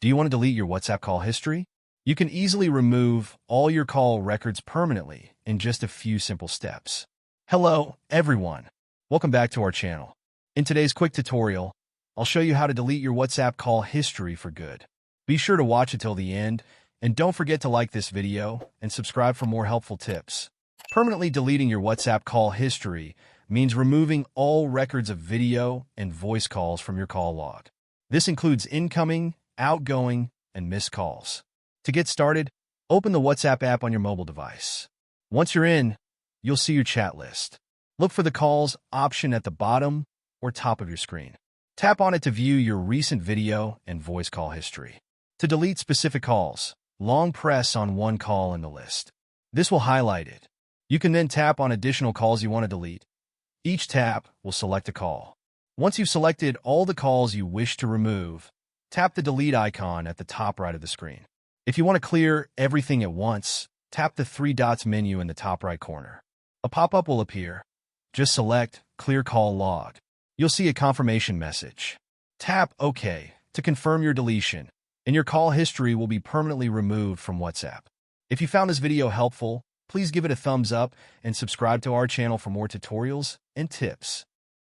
Do you want to delete your WhatsApp call history? You can easily remove all your call records permanently in just a few simple steps. Hello, everyone. Welcome back to our channel. In today's quick tutorial, I'll show you how to delete your WhatsApp call history for good. Be sure to watch it till the end, and don't forget to like this video and subscribe for more helpful tips. Permanently deleting your WhatsApp call history means removing all records of video and voice calls from your call log. This includes incoming, outgoing, and missed calls. To get started, open the WhatsApp app on your mobile device. Once you're in, you'll see your chat list. Look for the Calls option at the bottom or top of your screen. Tap on it to view your recent video and voice call history. To delete specific calls, long press on one call in the list. This will highlight it. You can then tap on additional calls you want to delete. Each tap will select a call. Once you've selected all the calls you wish to remove, tap the delete icon at the top right of the screen. If you want to clear everything at once, tap the three dots menu in the top right corner. A pop-up will appear. Just select Clear Call Log. You'll see a confirmation message. Tap OK to confirm your deletion, and your call history will be permanently removed from WhatsApp. If you found this video helpful, please give it a thumbs up and subscribe to our channel for more tutorials and tips.